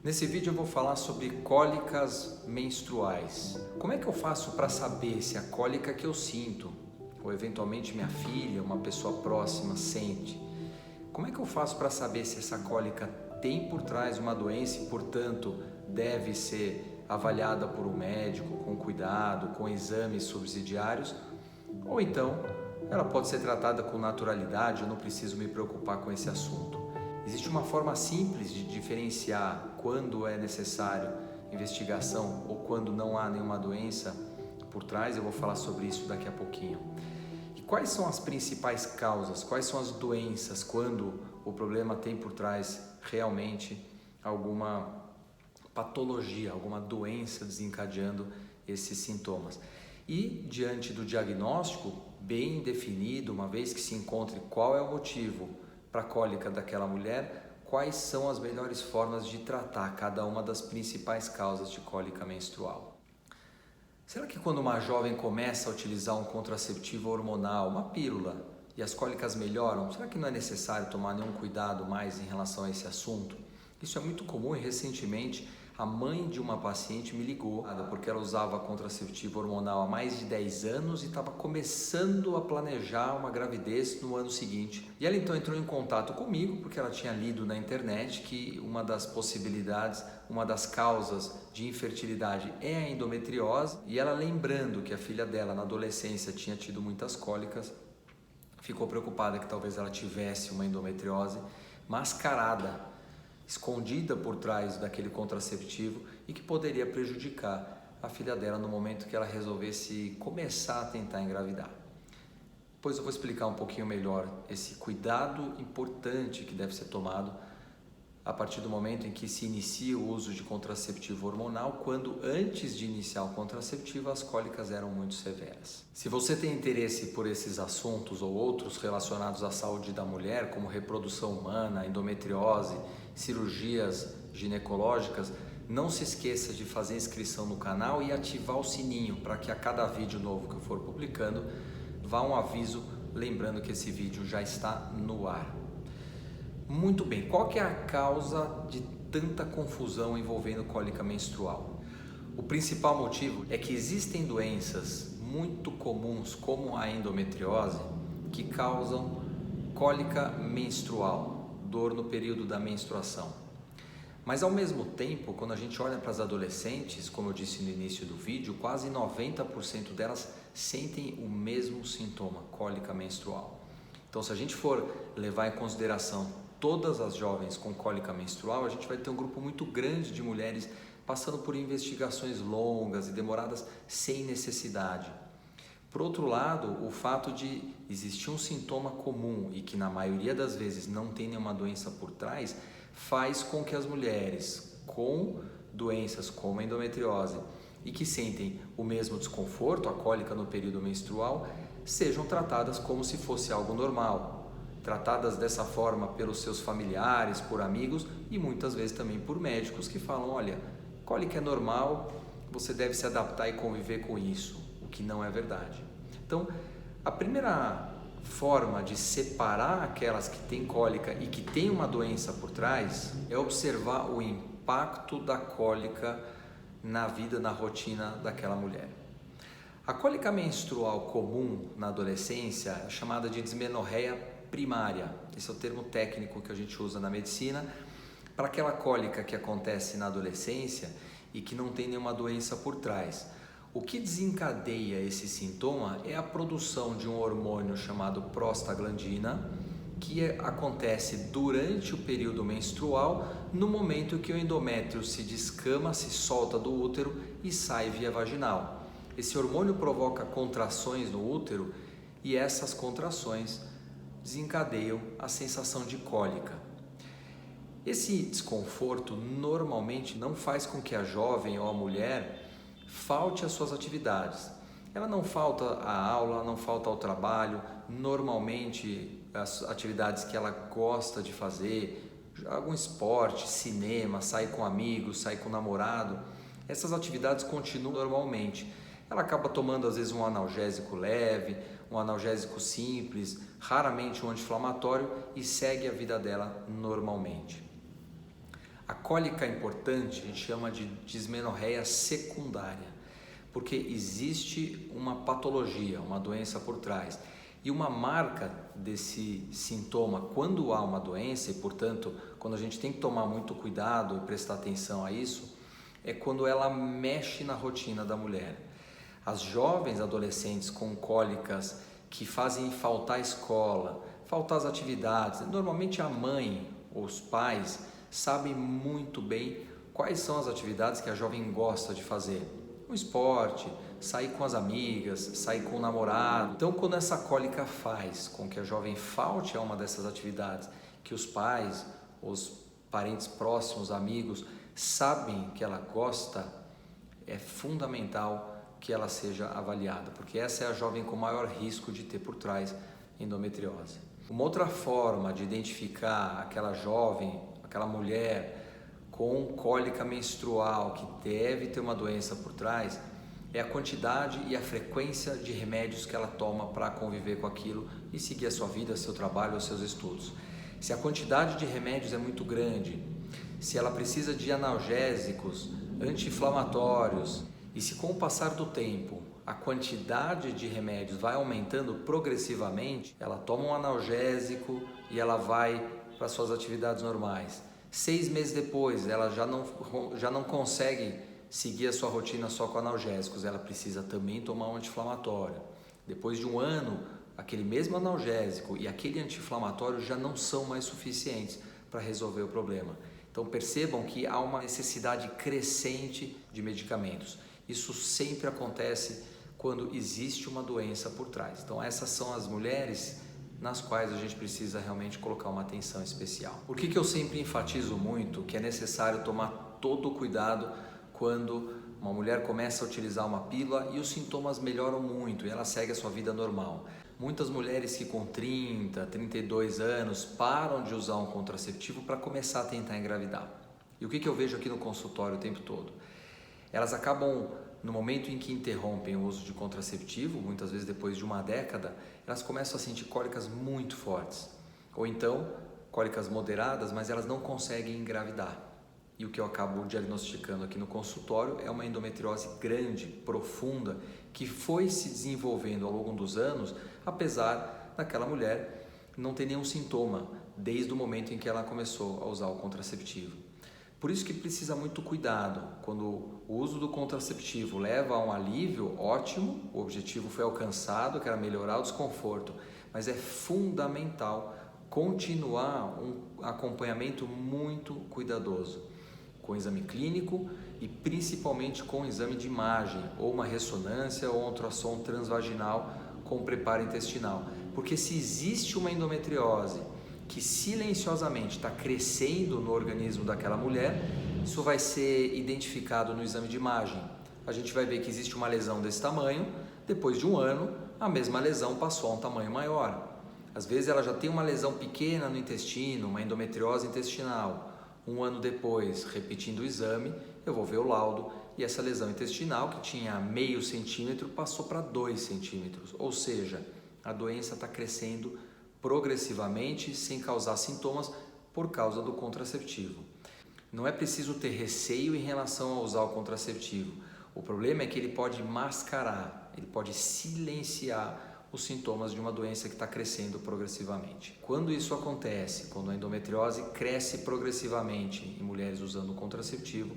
Nesse vídeo eu vou falar sobre cólicas menstruais. Como é que eu faço para saber se a cólica que eu sinto, ou eventualmente minha filha, uma pessoa próxima sente, como é que eu faço para saber se essa cólica tem por trás uma doença e, portanto, deve ser avaliada por um médico com cuidado, com exames subsidiários, ou então ela pode ser tratada com naturalidade, eu não preciso me preocupar com esse assunto. Existe uma forma simples de diferenciar quando é necessário investigação ou quando não há nenhuma doença por trás. Eu vou falar sobre isso daqui a pouquinho. E quais são as principais causas? Quais são as doenças quando o problema tem por trás realmente alguma patologia, alguma doença desencadeando esses sintomas? E diante do diagnóstico bem definido, uma vez que se encontre qual é o motivo para a cólica daquela mulher, quais são as melhores formas de tratar cada uma das principais causas de cólica menstrual. Será que quando uma jovem começa a utilizar um contraceptivo hormonal, uma pílula, e as cólicas melhoram, será que não é necessário tomar nenhum cuidado mais em relação a esse assunto? Isso é muito comum e recentemente a mãe de uma paciente me ligou porque ela usava contraceptivo hormonal há mais de 10 anos e estava começando a planejar uma gravidez no ano seguinte. E ela então entrou em contato comigo porque ela tinha lido na internet que uma das possibilidades, uma das causas de infertilidade é a endometriose, e ela, lembrando que a filha dela na adolescência tinha tido muitas cólicas, ficou preocupada que talvez ela tivesse uma endometriose mascarada, escondida por trás daquele contraceptivo e que poderia prejudicar a filha dela no momento que ela resolvesse começar a tentar engravidar. Pois eu vou explicar um pouquinho melhor esse cuidado importante que deve ser tomado a partir do momento em que se inicia o uso de contraceptivo hormonal, quando antes de iniciar o contraceptivo as cólicas eram muito severas. Se você tem interesse por esses assuntos ou outros relacionados à saúde da mulher, como reprodução humana, endometriose, cirurgias ginecológicas, não se esqueça de fazer inscrição no canal e ativar o sininho para que a cada vídeo novo que eu for publicando vá um aviso lembrando que esse vídeo já está no ar. Muito bem, qual que é a causa de tanta confusão envolvendo cólica menstrual? O principal motivo é que existem doenças muito comuns, como a endometriose, que causam cólica menstrual, dor no período da menstruação. Mas ao mesmo tempo, quando a gente olha para as adolescentes, como eu disse no início do vídeo, quase 90% delas sentem o mesmo sintoma, cólica menstrual. Então, se a gente for levar em consideração todas as jovens com cólica menstrual, a gente vai ter um grupo muito grande de mulheres passando por investigações longas e demoradas sem necessidade. Por outro lado, o fato de existir um sintoma comum e que na maioria das vezes não tem nenhuma doença por trás, faz com que as mulheres com doenças como a endometriose e que sentem o mesmo desconforto, a cólica no período menstrual, sejam tratadas como se fosse algo normal. Tratadas dessa forma pelos seus familiares, por amigos e muitas vezes também por médicos que falam: olha, cólica é normal, você deve se adaptar e conviver com isso, o que não é verdade. Então, a primeira forma de separar aquelas que têm cólica e que têm uma doença por trás é observar o impacto da cólica na vida, na rotina daquela mulher. A cólica menstrual comum na adolescência é chamada de dismenorreia primária. Esse é o termo técnico que a gente usa na medicina para aquela cólica que acontece na adolescência e que não tem nenhuma doença por trás. O que desencadeia esse sintoma é a produção de um hormônio chamado prostaglandina, que acontece durante o período menstrual, no momento que o endométrio se descama, se solta do útero e sai via vaginal. Esse hormônio provoca contrações no útero e essas contrações desencadeiam a sensação de cólica. Esse desconforto normalmente não faz com que a jovem ou a mulher falte às suas atividades. Ela não falta à aula, não falta ao trabalho, normalmente as atividades que ela gosta de fazer, algum esporte, cinema, sair com amigos, sair com o namorado, essas atividades continuam normalmente. Ela acaba tomando às vezes um analgésico leve, um analgésico simples, raramente um anti-inflamatório e segue a vida dela normalmente. A cólica importante a gente chama de dismenorreia secundária, porque existe uma patologia, uma doença por trás. E uma marca desse sintoma quando há uma doença, e portanto quando a gente tem que tomar muito cuidado e prestar atenção a isso, é quando ela mexe na rotina da mulher. As jovens adolescentes com cólicas que fazem faltar a escola, faltar as atividades, normalmente a mãe ou os pais sabem muito bem quais são as atividades que a jovem gosta de fazer. Um esporte, sair com as amigas, sair com o namorado. Então, quando essa cólica faz com que a jovem falte a uma dessas atividades, que os pais, os parentes próximos, amigos, sabem que ela gosta, é fundamental que ela seja avaliada, porque essa é a jovem com maior risco de ter por trás endometriose. Uma outra forma de identificar aquela jovem, aquela mulher com cólica menstrual que deve ter uma doença por trás é a quantidade e a frequência de remédios que ela toma para conviver com aquilo e seguir a sua vida, seu trabalho ou seus estudos. Se a quantidade de remédios é muito grande, se ela precisa de analgésicos, anti-inflamatórios e se com o passar do tempo a quantidade de remédios vai aumentando progressivamente, ela toma um analgésico e ela vai para suas atividades normais. 6 meses depois, ela já não consegue seguir a sua rotina só com analgésicos, ela precisa também tomar um anti-inflamatório. Depois de um ano, aquele mesmo analgésico e aquele anti-inflamatório já não são mais suficientes para resolver o problema. Então percebam que há uma necessidade crescente de medicamentos. Isso sempre acontece quando existe uma doença por trás. Então essas são as mulheres nas quais a gente precisa realmente colocar uma atenção especial. Por que eu sempre enfatizo muito que é necessário tomar todo o cuidado quando uma mulher começa a utilizar uma pílula e os sintomas melhoram muito e ela segue a sua vida normal? Muitas mulheres que com 30, 32 anos param de usar um contraceptivo para começar a tentar engravidar. E o que eu vejo aqui no consultório o tempo todo? Elas acabam, no momento em que interrompem o uso de contraceptivo, muitas vezes depois de uma década, elas começam a sentir cólicas muito fortes. Ou então, cólicas moderadas, mas elas não conseguem engravidar. E o que eu acabo diagnosticando aqui no consultório é uma endometriose grande, profunda, que foi se desenvolvendo ao longo dos anos, apesar daquela mulher não ter nenhum sintoma, desde o momento em que ela começou a usar o contraceptivo. Por isso que precisa muito cuidado. Quando o uso do contraceptivo leva a um alívio, ótimo, o objetivo foi alcançado, que era melhorar o desconforto, mas é fundamental continuar um acompanhamento muito cuidadoso, com exame clínico e principalmente com exame de imagem, ou uma ressonância ou um ultrassom transvaginal com preparo intestinal. Porque se existe uma endometriose que silenciosamente está crescendo no organismo daquela mulher, isso vai ser identificado no exame de imagem. A gente vai ver que existe uma lesão desse tamanho, depois de um ano, a mesma lesão passou a um tamanho maior. Às vezes ela já tem uma lesão pequena no intestino, uma endometriose intestinal. Um ano depois, repetindo o exame, eu vou ver o laudo e essa lesão intestinal, que tinha meio centímetro, passou para 2 centímetros. Ou seja, a doença está crescendo progressivamente, sem causar sintomas, por causa do contraceptivo. Não é preciso ter receio em relação a usar o contraceptivo. O problema é que ele pode mascarar, ele pode silenciar os sintomas de uma doença que está crescendo progressivamente. Quando isso acontece, quando a endometriose cresce progressivamente em mulheres usando o contraceptivo,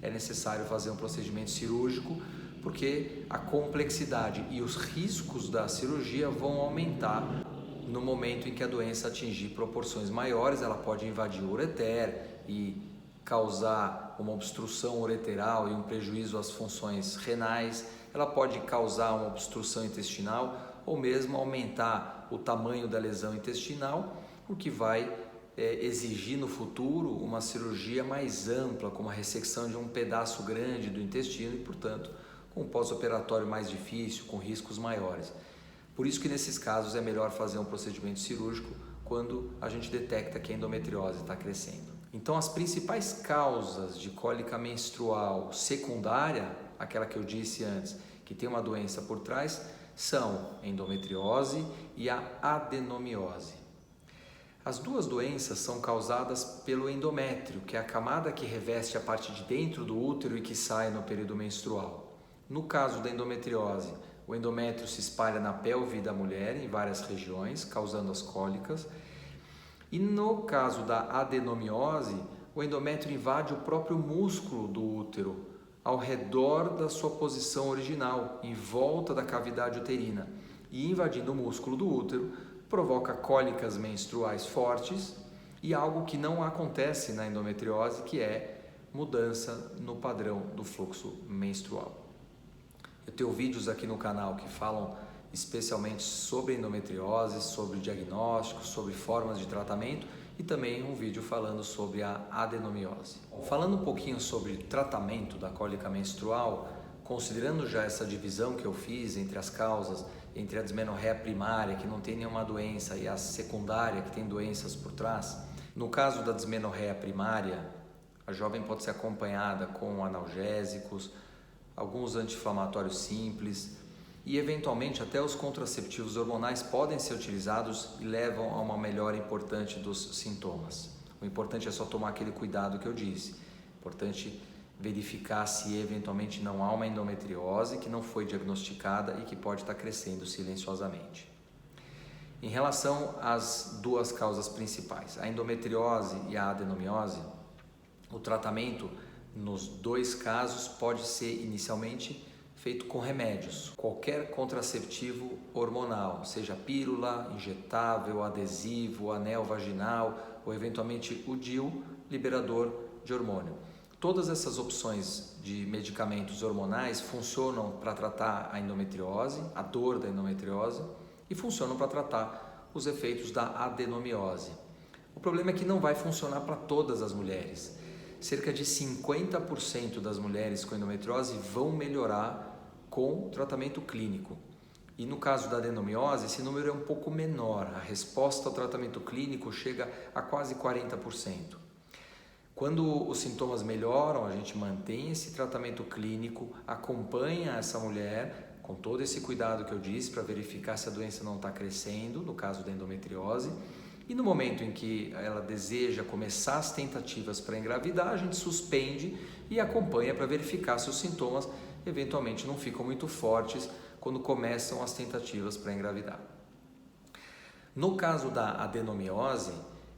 é necessário fazer um procedimento cirúrgico, porque a complexidade e os riscos da cirurgia vão aumentar no momento em que a doença atingir proporções maiores. Ela pode invadir o ureter e causar uma obstrução ureteral e um prejuízo às funções renais. Ela pode causar uma obstrução intestinal ou mesmo aumentar o tamanho da lesão intestinal, o que vai exigir no futuro uma cirurgia mais ampla, como a ressecção de um pedaço grande do intestino e, portanto, com um pós-operatório mais difícil, com riscos maiores. Por isso que nesses casos é melhor fazer um procedimento cirúrgico quando a gente detecta que a endometriose está crescendo. Então as principais causas de cólica menstrual secundária, aquela que eu disse antes, que tem uma doença por trás, são a endometriose e a adenomiose. As duas doenças são causadas pelo endométrio, que é a camada que reveste a parte de dentro do útero e que sai no período menstrual. No caso da endometriose, o endométrio se espalha na pelve da mulher em várias regiões, causando as cólicas. E no caso da adenomiose, o endométrio invade o próprio músculo do útero, ao redor da sua posição original, em volta da cavidade uterina. E invadindo o músculo do útero, provoca cólicas menstruais fortes e algo que não acontece na endometriose, que é mudança no padrão do fluxo menstrual. Eu tenho vídeos aqui no canal que falam especialmente sobre endometriose, sobre diagnóstico, sobre formas de tratamento e também um vídeo falando sobre a adenomiose. Falando um pouquinho sobre tratamento da cólica menstrual, considerando já essa divisão que eu fiz entre as causas, entre a dismenorreia primária, que não tem nenhuma doença, e a secundária, que tem doenças por trás, no caso da dismenorreia primária, a jovem pode ser acompanhada com analgésicos, alguns anti-inflamatórios simples e eventualmente até os contraceptivos hormonais podem ser utilizados e levam a uma melhora importante dos sintomas. O importante é só tomar aquele cuidado que eu disse. Importante verificar se eventualmente não há uma endometriose que não foi diagnosticada e que pode estar crescendo silenciosamente. Em relação às duas causas principais, a endometriose e a adenomiose, o tratamento nos dois casos pode ser inicialmente feito com remédios. Qualquer contraceptivo hormonal, seja pílula, injetável, adesivo, anel vaginal ou eventualmente o DIU, liberador de hormônio. Todas essas opções de medicamentos hormonais funcionam para tratar a endometriose, a dor da endometriose, e funcionam para tratar os efeitos da adenomiose. O problema é que não vai funcionar para todas as mulheres. Cerca de 50% das mulheres com endometriose vão melhorar com tratamento clínico. E no caso da adenomiose, esse número é um pouco menor. A resposta ao tratamento clínico chega a quase 40%. Quando os sintomas melhoram, a gente mantém esse tratamento clínico, acompanha essa mulher com todo esse cuidado que eu disse para verificar se a doença não está crescendo, no caso da endometriose. E no momento em que ela deseja começar as tentativas para engravidar, a gente suspende e acompanha para verificar se os sintomas eventualmente não ficam muito fortes quando começam as tentativas para engravidar. No caso da adenomiose,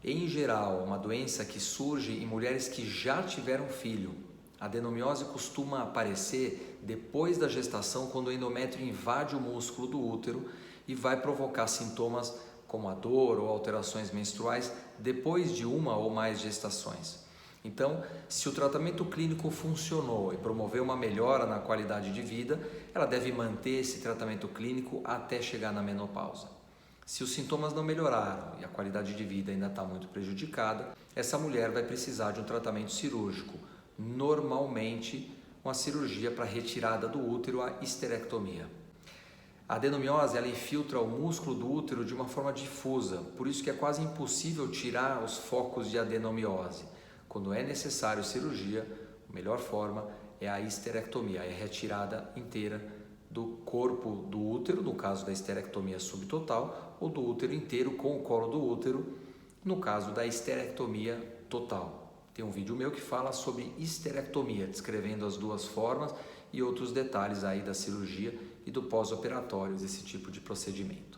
em geral, uma doença que surge em mulheres que já tiveram filho. A adenomiose costuma aparecer depois da gestação, quando o endométrio invade o músculo do útero e vai provocar sintomas como a dor ou alterações menstruais depois de uma ou mais gestações. Então, se o tratamento clínico funcionou e promoveu uma melhora na qualidade de vida, ela deve manter esse tratamento clínico até chegar na menopausa. Se os sintomas não melhoraram e a qualidade de vida ainda está muito prejudicada, essa mulher vai precisar de um tratamento cirúrgico, normalmente uma cirurgia para retirada do útero, a histerectomia. A adenomiose ela infiltra o músculo do útero de uma forma difusa, por isso que é quase impossível tirar os focos de adenomiose. Quando é necessário cirurgia, a melhor forma é a histerectomia, é a retirada inteira do corpo do útero, no caso da histerectomia subtotal, ou do útero inteiro com o colo do útero, no caso da histerectomia total. Tem um vídeo meu que fala sobre histerectomia, descrevendo as duas formas e outros detalhes aí da cirurgia e do pós-operatório desse tipo de procedimento.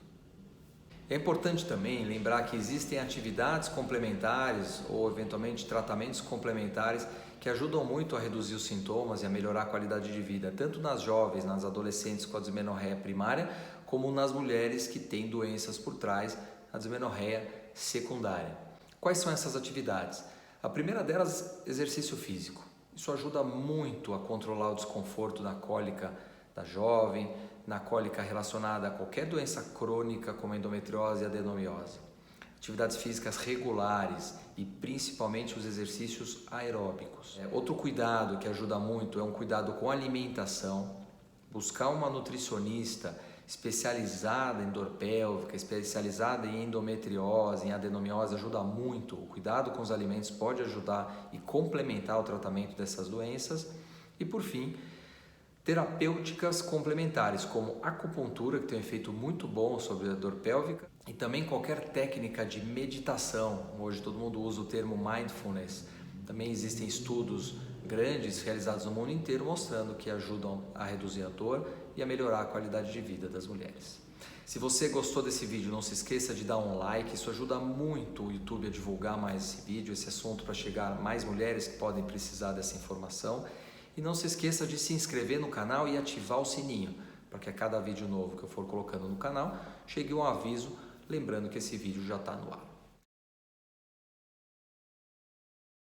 É importante também lembrar que existem atividades complementares ou eventualmente tratamentos complementares que ajudam muito a reduzir os sintomas e a melhorar a qualidade de vida, tanto nas jovens, nas adolescentes com a dismenorreia primária, como nas mulheres que têm doenças por trás, a dismenorreia secundária. Quais são essas atividades? A primeira delas, exercício físico. Isso ajuda muito a controlar o desconforto na cólica da jovem, na cólica relacionada a qualquer doença crônica como endometriose e adenomiose. Atividades físicas regulares e principalmente os exercícios aeróbicos. Outro cuidado que ajuda muito é um cuidado com a alimentação, buscar uma nutricionista especializada em dor pélvica, especializada em endometriose, em adenomiose, ajuda muito. O cuidado com os alimentos pode ajudar e complementar o tratamento dessas doenças. E por fim, terapêuticas complementares, como acupuntura, que tem um efeito muito bom sobre a dor pélvica, e também qualquer técnica de meditação. Hoje todo mundo usa o termo mindfulness. Também existem estudos grandes realizados no mundo inteiro mostrando que ajudam a reduzir a dor e a melhorar a qualidade de vida das mulheres. Se você gostou desse vídeo, não se esqueça de dar um like, isso ajuda muito o YouTube a divulgar mais esse vídeo, esse assunto, para chegar a mais mulheres que podem precisar dessa informação. E não se esqueça de se inscrever no canal e ativar o sininho, para que a cada vídeo novo que eu for colocando no canal, chegue um aviso lembrando que esse vídeo já está no ar.